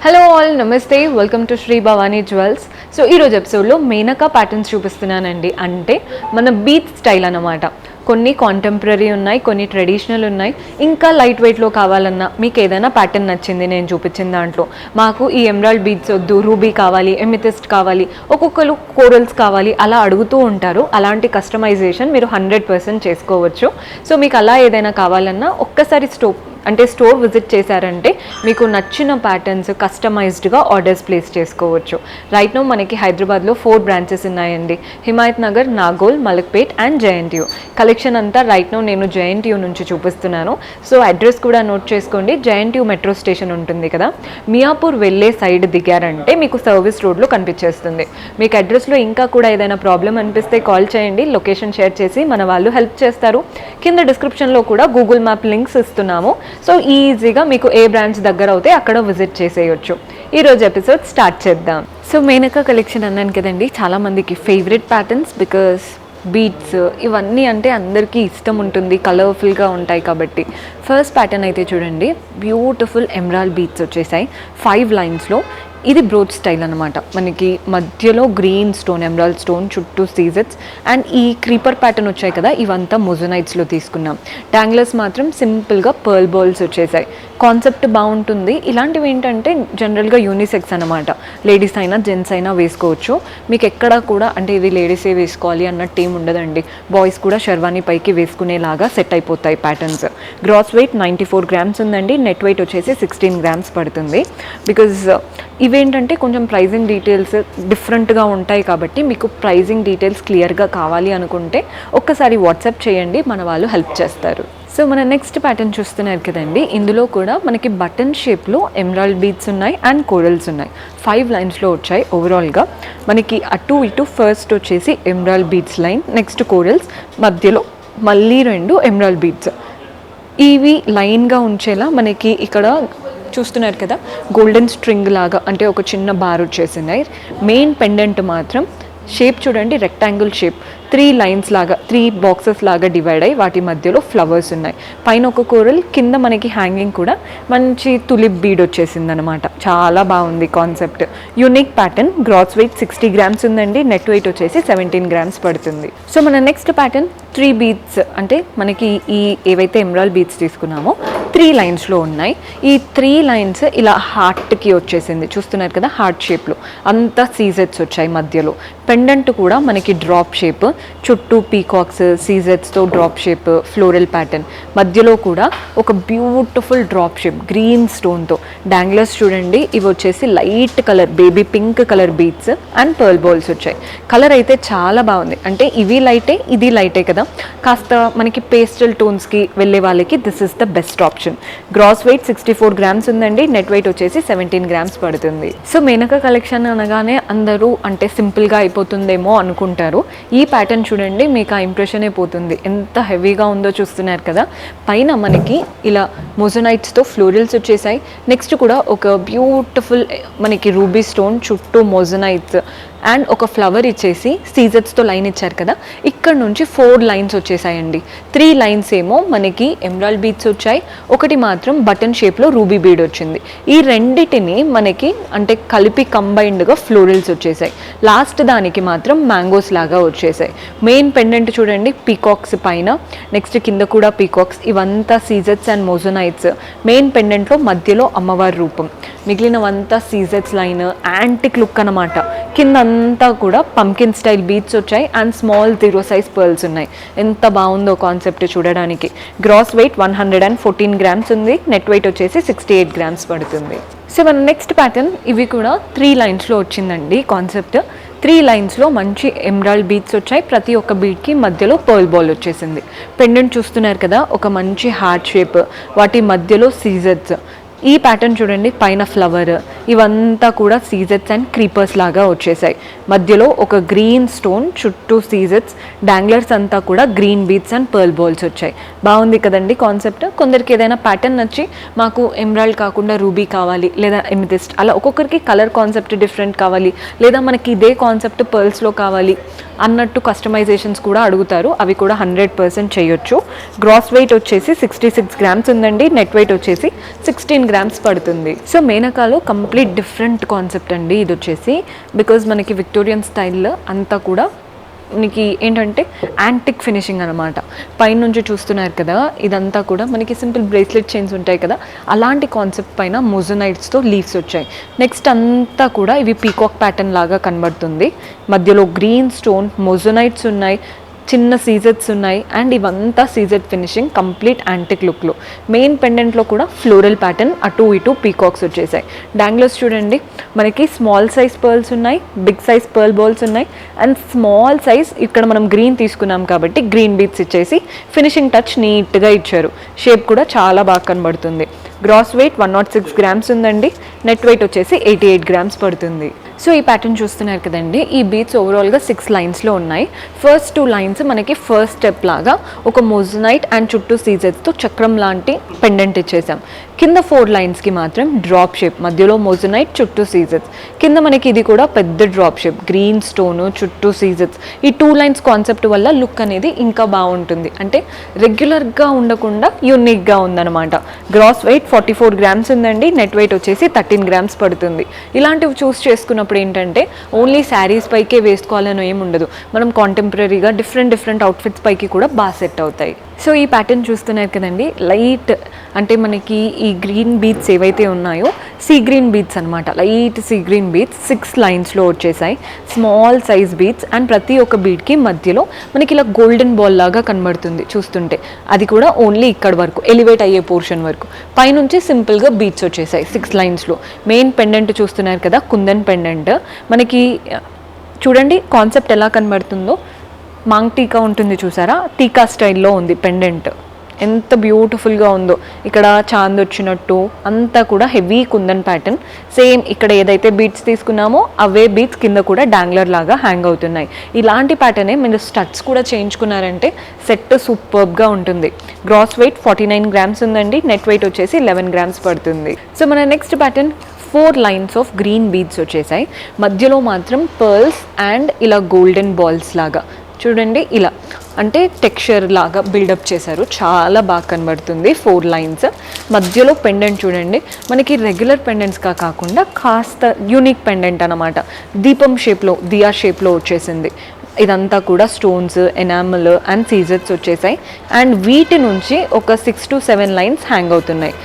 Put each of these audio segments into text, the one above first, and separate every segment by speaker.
Speaker 1: Hello all, నమస్తే, welcome to Shri Bhavani jewels. So ఈరోజు ఎపిసోడ్లో మేనకా ప్యాటర్న్స్ చూపిస్తున్నానండి. అంటే మన బీచ్ స్టైల్ అన్నమాట. కొన్ని కాంటెంపరీ ఉన్నాయి, కొన్ని ట్రెడిషనల్ ఉన్నాయి. ఇంకా లైట్ వెయిట్లో కావాలన్నా మీకు ఏదైనా ప్యాటర్న్ నచ్చింది నేను చూపించిన దాంట్లో, మాకు ఈ ఎమరాల్డ్ బీడ్స్ వద్దు, రూబీ కావాలి, ఎమిథిస్ట్ కావాలి, ఒక్కొక్కరు కోరల్స్ కావాలి, అలా అడుగుతూ ఉంటారు. అలాంటి కస్టమైజేషన్ మీరు 100% చేసుకోవచ్చు. సో మీకు అలా ఏదైనా కావాలన్నా ఒక్కసారి స్టోర్ విజిట్ చేశారంటే మీకు నచ్చిన ప్యాటర్న్స్ కస్టమైజ్డ్గా ఆర్డర్స్ ప్లేస్ చేసుకోవచ్చు. రైట్ నో మనకి హైదరాబాద్లో 4 బ్రాంచెస్ ఉన్నాయండి. Himayat Nagar, Nagole, Malakpet and JNTU. Collection అంతా రైట్ నో నేను జేఎన్టీయూ నుంచి చూపిస్తున్నాను. సో అడ్రస్ కూడా నోట్ చేసుకోండి. జేఎన్టీయూ మెట్రో స్టేషన్ ఉంటుంది కదా, మియాపూర్ వెళ్ళే సైడ్ దిగారంటే మీకు సర్వీస్ రోడ్లో కనిపించేస్తుంది. మీకు అడ్రస్లో ఇంకా కూడా ఏదైనా ప్రాబ్లం అనిపిస్తే కాల్ చేయండి, లొకేషన్ షేర్ చేసి మన వాళ్ళు హెల్ప్ చేస్తారు. కింద డిస్క్రిప్షన్లో కూడా గూగుల్ మ్యాప్ లింక్స్ ఇస్తున్నాము. సో ఈజీగా మీకు ఏ బ్రాంచ్ దగ్గర అవుతే అక్కడ విజిట్ చేసేయచ్చు. ఈరోజు ఎపిసోడ్ స్టార్ట్ చేద్దాం. సో మేనకా కలెక్షన్ అన్నాను కదండి, చాలామందికి ఫేవరెట్ ప్యాటర్న్స్. బికాస్ బీడ్స్ ఇవన్నీ అంటే అందరికీ ఇష్టం ఉంటుంది, కలర్ఫుల్గా ఉంటాయి కాబట్టి. ఫస్ట్ ప్యాటర్న్ అయితే చూడండి, బ్యూటిఫుల్ ఎమరాల్డ్ బీడ్స్ వచ్చేసాయి 5 లైన్స్లో. ఇది బ్రోచ్ స్టైల్ అనమాట. మనకి మధ్యలో గ్రీన్ స్టోన్, ఎమరాల్డ్ స్టోన్, చుట్టూ సీజెట్స్ అండ్ ఈ క్రీపర్ ప్యాటర్న్ వచ్చాయి కదా, ఇవంతా మొజనైట్స్లో తీసుకున్నాం. ట్యాంగ్లర్స్ మాత్రం సింపుల్గా పర్ల్ బాల్స్ వచ్చేసాయి. కాన్సెప్ట్ బాగుంటుంది. ఇలాంటివి ఏంటంటే జనరల్గా యూనిసెక్స్ అనమాట. లేడీస్ అయినా జెంట్స్ అయినా వేసుకోవచ్చు. మీకు ఎక్కడా కూడా అంటే ఇది లేడీసే వేసుకోవాలి అన్నట్టు ఏం ఉండదండి. బాయ్స్ కూడా షర్వానీ పైకి వేసుకునేలాగా సెట్ అయిపోతాయి ప్యాటర్న్స్. గ్రాస్ వెయిట్ 94 గ్రామ్స్ ఉందండి. నెట్ వెయిట్ వచ్చేసి 16 గ్రామ్స్ పడుతుంది. బికాజ్ ఇవేంటంటే కొంచెం ప్రైజింగ్ డీటెయిల్స్ డిఫరెంట్గా ఉంటాయి కాబట్టి మీకు ప్రైజింగ్ డీటెయిల్స్ క్లియర్గా కావాలి అనుకుంటే ఒక్కసారి వాట్సాప్ చేయండి, మన వాళ్ళు హెల్ప్ చేస్తారు. సో మన నెక్స్ట్ ప్యాటర్న్ చూస్తున్నారు కదండి, ఇందులో కూడా మనకి బటన్ షేప్లో ఎమరాల్డ్ బీడ్స్ ఉన్నాయి అండ్ కోరల్స్ ఉన్నాయి. 5 లైన్స్లో వచ్చాయి ఓవరాల్గా. మనకి అటు ఇటు ఫస్ట్ వచ్చేసి emerald beads line, next corals, మధ్యలో మళ్ళీ 2 ఎమరాల్డ్ బీడ్స్. ఇవి లైన్గా ఉంచేలా మనకి ఇక్కడ చూస్తున్నారు కదా, గోల్డెన్ స్ట్రింగ్ లాగా అంటే ఒక చిన్న బార్ వచ్చేసినాయి. మెయిన్ పెండెంట్ మాత్రం షేప్ చూడండి, రెక్టాంగిల్ షేప్, 3 లైన్స్ లాగా, 3 బాక్సెస్ లాగా డివైడ్ అయ్యి వాటి మధ్యలో ఫ్లవర్స్ ఉన్నాయి. పైన ఒక కోరల్, కింద మనకి హ్యాంగింగ్ కూడా మంచి తులిప్ బీడ్ వచ్చేసింది అనమాట. చాలా బాగుంది concept. Unique pattern. Gross weight 60 grams ఉందండి. నెట్ వెయిట్ వచ్చేసి 17 గ్రామ్స్ పడుతుంది. సో మన నెక్స్ట్ ప్యాటర్న్ 3 బీడ్స్, అంటే మనకి ఈ ఏవైతే ఎమరాల్డ్ బీడ్స్ తీసుకున్నామో 3 లైన్స్లో ఉన్నాయి. ఈ 3 లైన్స్ ఇలా హార్ట్కి వచ్చేసింది. చూస్తున్నారు కదా, హార్ట్ షేప్లో అంతా సీజెట్స్ వచ్చాయి. మధ్యలో పెండెంట్ కూడా మనకి డ్రాప్ షేప్, చుట్టూ పీకాక్స్, సీజెట్స్తో డ్రాప్ షేప్, ఫ్లోరల్ ప్యాటర్న్. మధ్యలో కూడా ఒక బ్యూటిఫుల్ డ్రాప్ షేప్ గ్రీన్ స్టోన్తో. డాంగ్లర్స్ చూడండి, ఇవి వచ్చేసి light colour baby pink colour beads and pearl balls వచ్చాయి. కలర్ అయితే చాలా బాగుంది. అంటే ఇవి లైటే, ఇది లైటే కదా, కాస్త మనకి పేస్టల్ టోన్స్కి వెళ్ళే వాళ్ళకి this is the best option. Gross weight 64 grams ఉందండి. నెట్ వెయిట్ వచ్చేసి 17 గ్రామ్స్ పడుతుంది. సో మేనకా కలెక్షన్ అనగానే అందరూ అంటే సింపుల్గా అయిపోతుందేమో అనుకుంటారు. ఈ ప్యాటర్న్ చూడండి, మీకు ఆ ఇంప్రెషనే పోతుంది. ఎంత హెవీగా ఉందో చూస్తున్నారు కదా. పైన మనకి ఇలా మొజనైట్స్తో ఫ్లోరల్స్ వచ్చేసాయి. నెక్స్ట్ కూడా ఒక బ్యూటిఫుల్ మనకి రూబీ స్టోన్, చుట్టూ మొజనైట్స్ అండ్ ఒక ఫ్లవర్ ఇచ్చేసి సీజెట్స్తో లైన్ ఇచ్చారు కదా, ఇక్కడ నుంచి 4 లైన్స్ వచ్చేసాయండి. 3 లైన్స్ ఏమో మనకి ఎమరాల్డ్ బీడ్స్ వచ్చాయి, ఒకటి మాత్రం బటన్ షేప్లో రూబీ బీడ్ వచ్చింది. ఈ రెండిటిని మనకి అంటే కలిపి కంబైన్డ్గా ఫ్లోరల్స్ వచ్చేసాయి. లాస్ట్ దానికి మాత్రం మ్యాంగోస్ లాగా వచ్చేసాయి. మెయిన్ పెండెంట్ చూడండి, పీకాక్స్ పైన, నెక్స్ట్ కింద కూడా పీకాక్స్. ఇవంతా సీజెట్స్ అండ్ మొజనైట్స్. మెయిన్ పెండెంట్లో మధ్యలో అమ్మవారి రూపం, మిగిలినవంతా సీజెట్స్ లైన్, యాంటిక్ లుక్ అనమాట. కింద అంతా కూడా పంకిన్ స్టైల్ బీడ్స్ వచ్చాయి అండ్ స్మాల్ 0 సైజ్ పర్ల్స్ ఉన్నాయి. ఎంత బాగుందో కాన్సెప్ట్ చూడడానికి. గ్రాస్ వెయిట్ 114 గ్రామ్స్ ఉంది. నెట్ వెయిట్ వచ్చేసి 68 గ్రామ్స్ పడుతుంది. సో మన నెక్స్ట్ ప్యాటర్న్, ఇవి కూడా 3 లైన్స్లో వచ్చిందండి కాన్సెప్ట్. 3 లైన్స్లో మంచి ఎమరాల్డ్ బీడ్స్ వచ్చాయి. ప్రతి ఒక్క బీడ్కి మధ్యలో పర్ల్ బాల్ వచ్చేసింది. పెండెంట్ చూస్తున్నారు కదా, ఒక మంచి హార్ట్ షేప్, వాటి మధ్యలో సీజెట్స్. ఈ ప్యాటర్న్ చూడండి, పైన ఫ్లవర్, ఇవంతా కూడా సీజెట్స్ అండ్ క్రీపర్స్ లాగా వచ్చేసాయి. మధ్యలో ఒక గ్రీన్ స్టోన్, చుట్టూ సీజెట్స్, డాంగ్లర్స్ అంతా కూడా green beads and pearl balls వచ్చాయి. బాగుంది కదండి కాన్సెప్ట్. కొందరికి ఏదైనా ప్యాటర్న్ నచ్చి మాకు ఎమరాల్డ్ కాకుండా రూబీ కావాలి లేదా ఎమిథిస్ట్, అలా ఒక్కొక్కరికి కలర్ కాన్సెప్ట్ డిఫరెంట్ కావాలి, లేదా మనకి ఇదే కాన్సెప్ట్ పర్ల్స్లో కావాలి అన్నట్టు కస్టమైజేషన్స్ కూడా అడుగుతారు, అవి కూడా 100% చేయొచ్చు. గ్రాస్ వెయిట్ వచ్చేసి 66 గ్రామ్స్ ఉందండి, నెట్ వెయిట్ వచ్చేసి 16 గ్రామ్స్ పడుతుంది. సో మేనకాలో కంప్లీట్ డిఫరెంట్ కాన్సెప్ట్ అండి ఇది వచ్చేసి, బికాజ్ మనకి విక్టోరియన్ స్టైల్లో అంతా కూడా మనకి ఏంటంటే యాంటిక్ ఫినిషింగ్ అనమాట. పైనుంచి చూస్తున్నారు కదా, ఇదంతా కూడా మనకి సింపుల్ బ్రేస్లెట్ చైన్స్ ఉంటాయి కదా, అలాంటి కాన్సెప్ట్ పైన మొజనైట్స్తో లీవ్స్ వచ్చాయి. నెక్స్ట్ అంతా కూడా ఇవి పీకాక్ ప్యాటర్న్ లాగా కనబడుతుంది. మధ్యలో గ్రీన్ స్టోన్ మొజనైట్స్ ఉన్నాయి, చిన్న సీజెట్స్ ఉన్నాయి, అండ్ ఇవంతా సీజెట్ ఫినిషింగ్ కంప్లీట్ యాంటిక్ లుక్లో. మెయిన్ పెండెంట్లో కూడా ఫ్లోరల్ ప్యాటర్న్, అటు ఇటు పీకాక్స్ వచ్చేసాయి. డాంగ్లర్స్ చూడండి, మనకి స్మాల్ సైజ్ పర్ల్స్ ఉన్నాయి, బిగ్ సైజ్ పర్ల్ బాల్స్ ఉన్నాయి, అండ్ స్మాల్ సైజ్ ఇక్కడ మనం గ్రీన్ తీసుకున్నాం కాబట్టి గ్రీన్ బీట్స్ ఇచ్చేసి ఫినిషింగ్ టచ్ నీట్గా ఇచ్చారు. షేప్ కూడా చాలా బాగా కనబడుతుంది. గ్రాస్ వెయిట్ 106 గ్రామ్స్ ఉందండి, నెట్ వెయిట్ వచ్చేసి 88 గ్రామ్స్ పడుతుంది. సో ఈ ప్యాటర్న్ చూస్తున్నారు కదండి, ఈ బీట్స్ ఓవరాల్గా 6 లైన్స్లో ఉన్నాయి. ఫస్ట్ 2 లైన్స్ మనకి ఫస్ట్ స్టెప్ లాగా ఒక మొజనైట్ అండ్ చుట్టూ సీజెట్స్తో చక్రం లాంటి పెండెంట్ ఇచ్చేసాం. కింద 4 లైన్స్కి మాత్రం డ్రాప్ షేప్, మధ్యలో మొజనైట్ చుట్టూ సీజెట్స్. కింద మనకి ఇది కూడా పెద్ద డ్రాప్ షేప్, గ్రీన్ స్టోను చుట్టూ సీజెట్స్. ఈ 2 లైన్స్ కాన్సెప్ట్ వల్ల లుక్ అనేది ఇంకా బాగుంటుంది, అంటే రెగ్యులర్గా ఉండకుండా యూనిక్గా ఉందన్నమాట. గ్రాస్ వెయిట్ 44 గ్రామ్స్ ఉందండి, నెట్ వెయిట్ వచ్చేసి 13 గ్రామ్స్ పడుతుంది. ఇలాంటివి చూస్ చేసుకున్నప్పుడు ఏంటంటే ఓన్లీ శారీస్ పైకే వేసుకోవాలని ఏమి ఉండదు, మనం కాంటెంపరీగా డిఫరెంట్ అవుట్ఫిట్స్ పైకి కూడా బాగా సెట్ అవుతాయి. సో ఈ ప్యాటర్న్ చూస్తున్నారు కదండి, లైట్ అంటే మనకి ఈ గ్రీన్ బీట్స్ ఏవైతే ఉన్నాయో సీ గ్రీన్ బీట్స్ అనమాట, లైట్ సీ గ్రీన్ బీట్స్ 6 లైన్స్లో వచ్చేసాయి. స్మాల్ సైజ్ బీట్స్, అండ్ ప్రతి ఒక్క బీట్కి మధ్యలో మనకి ఇలా గోల్డెన్ బాల్ లాగా కనబడుతుంది చూస్తుంటే, అది కూడా ఓన్లీ ఇక్కడ వరకు ఎలివేట్ అయ్యే పోర్షన్ వరకు. పైనుంచి సింపుల్గా బీట్స్ వచ్చేసాయి 6 లైన్స్లో. మెయిన్ పెండెంట్ చూస్తున్నారు కదా, కుందన్ పెండెంట్. మనకి చూడండి కాన్సెప్ట్ ఎలా కనబడుతుందో, మాంగ్ టీకా ఉంటుంది చూసారా, టీకా స్టైల్లో ఉంది పెండెంట్, ఎంత బ్యూటిఫుల్గా ఉందో. ఇక్కడ చాంద్ వచ్చినట్టు అంతా కూడా హెవీ కుందన్ ప్యాటర్న్. సేమ్ ఇక్కడ ఏదైతే బీట్స్ తీసుకున్నామో అవే బీట్స్ కింద కూడా డాంగ్లర్ లాగా హ్యాంగ్ అవుతున్నాయి. ఇలాంటి ప్యాటర్నే మీరు స్టడ్స్ కూడా చేయించుకున్నారంటే సెట్ సూపర్బ్గా ఉంటుంది. గ్రాస్ వెయిట్ 49 గ్రామ్స్ ఉందండి, నెట్ వెయిట్ వచ్చేసి 11 గ్రామ్స్ పడుతుంది. సో మన next pattern 4 lines of green beads వచ్చేసాయి, మధ్యలో మాత్రం పర్ల్స్ అండ్ ఇలా గోల్డెన్ బాల్స్ లాగా చూడండి, ఇలా అంటే టెక్స్చర్ లాగా బిల్డప్ చేశారు, చాలా బాగా కనబడుతుంది. 4 లైన్స్ మధ్యలో పెండెంట్ చూడండి, మనకి రెగ్యులర్ పెండెంట్స్గా కాకుండా కాస్త యూనిక్ పెండెంట్ అనమాట, దీపం షేప్లో, దియా షేప్లో వచ్చేసింది. ఇదంతా కూడా స్టోన్స్, ఎనామల్ అండ్ సీజెట్స్ వచ్చేసాయి, అండ్ వీటి నుంచి ఒక 6 to 7 లైన్స్ హ్యాంగ్ అవుతున్నాయి.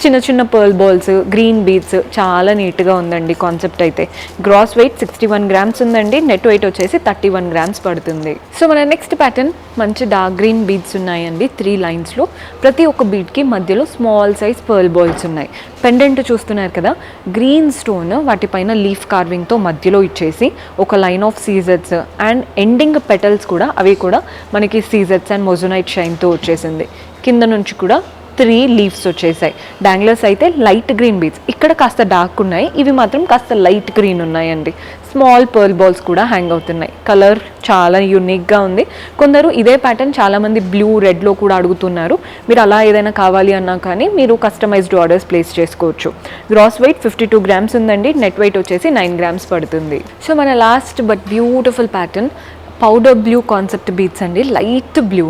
Speaker 1: చిన్న చిన్న పర్ల్ బాల్స్, గ్రీన్ బీడ్స్, చాలా నీట్గా ఉందండి కాన్సెప్ట్ అయితే. గ్రాస్ వెయిట్ 61 గ్రామ్స్ ఉందండి, నెట్ వెయిట్ వచ్చేసి 31 గ్రామ్స్ పడుతుంది. సో మన నెక్స్ట్ ప్యాటర్న్ మంచి డార్క్ గ్రీన్ బీడ్స్ ఉన్నాయండి 3 లైన్స్లో. ప్రతి ఒక్క బీడ్కి మధ్యలో స్మాల్ సైజ్ పర్ల్ బాల్స్ ఉన్నాయి. పెండెంట్ చూస్తున్నారు కదా, గ్రీన్ స్టోన్ వాటిపైన లీఫ్ కార్వింగ్తో మధ్యలో ఇచ్చేసి ఒక లైన్ ఆఫ్ సీజెట్స్ అండ్ ఎండింగ్ పెటల్స్ కూడా, అవి కూడా మనకి సీజెట్స్ అండ్ మొజనైట్ షైన్తో వచ్చేసింది. కింద నుంచి కూడా 3 లీవ్స్ వచ్చేసాయి. డాంగ్లర్స్ అయితే లైట్ గ్రీన్ బీడ్స్, ఇక్కడ కాస్త డార్క్ ఉన్నాయి, ఇవి మాత్రం కాస్త లైట్ గ్రీన్ ఉన్నాయండి. స్మాల్ పర్ల్ బాల్స్ కూడా హ్యాంగ్ అవుతున్నాయి. కలర్ చాలా యూనిక్గా ఉంది. కొందరు ఇదే ప్యాటర్న్ చాలామంది బ్లూ, రెడ్లో కూడా అడుగుతున్నారు. మీరు అలా ఏదైనా కావాలి అన్నా కానీ మీరు కస్టమైజ్డ్ ఆర్డర్స్ ప్లేస్ చేసుకోవచ్చు. గ్రాస్ వెయిట్ 52 గ్రామ్స్ ఉందండి, నెట్ వెయిట్ వచ్చేసి 9 గ్రామ్స్ పడుతుంది. సో మన last but beautiful pattern powder blue concept beads అండి, లైట్ బ్లూ,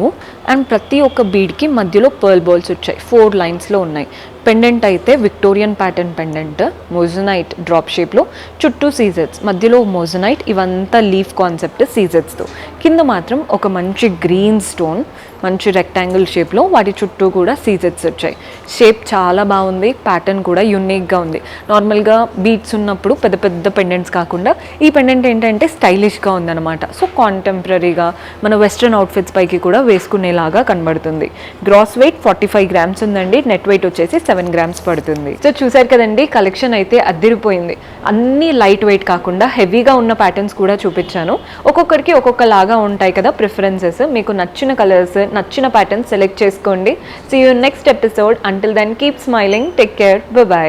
Speaker 1: అండ్ ప్రతి ఒక్క బీడ్కి మధ్యలో పర్ల్ బాల్స్ వచ్చాయి. 4 లైన్స్లో ఉన్నాయి. పెండెంట్ అయితే Victorian pattern pendant, moissanite drop షేప్లో, చుట్టూ సీజెట్స్, మధ్యలో మొజనైట్, ఇవంతా లీఫ్ కాన్సెప్ట్ సీజెట్స్తో. కింద మాత్రం ఒక మంచి గ్రీన్ స్టోన్, మంచి రెక్టాంగిల్ షేప్లో, వాటి చుట్టూ కూడా సీజెట్స్ వచ్చాయి. షేప్ చాలా బాగుంది, ప్యాటర్న్ కూడా యూనిక్గా ఉంది. నార్మల్గా బీడ్స్ ఉన్నప్పుడు పెద్ద పెద్ద పెండెంట్స్ కాకుండా ఈ పెండెంట్ ఏంటంటే స్టైలిష్గా ఉందన్నమాట. సో కాంటెంపరీగా మన వెస్ట్రన్ అవుట్ఫిట్స్ పైకి కూడా వేసుకునేలాగా కనబడుతుంది. గ్రాస్ వెయిట్ 45 గ్రామ్స్ ఉందండి, నెట్ వెయిట్ వచ్చేసి 7 గ్రామ్స్ పడుతుంది. సో చూసారు కదండి, కలెక్షన్ అయితే అద్దిరిపోయింది. అన్ని లైట్ వెయిట్ కాకుండా హెవీగా ఉన్న ప్యాటర్న్స్ కూడా చూపించాను. ఒక్కొక్కరికి ఒక్కొక్క లాగా ఉంటాయి కదా ప్రిఫరెన్సెస్. మీకు నచ్చిన కలర్స్, నచ్చిన ప్యాటర్న్స్ సెలెక్ట్ చేసుకోండి. See you next episode. Until then keep smiling, take care, by.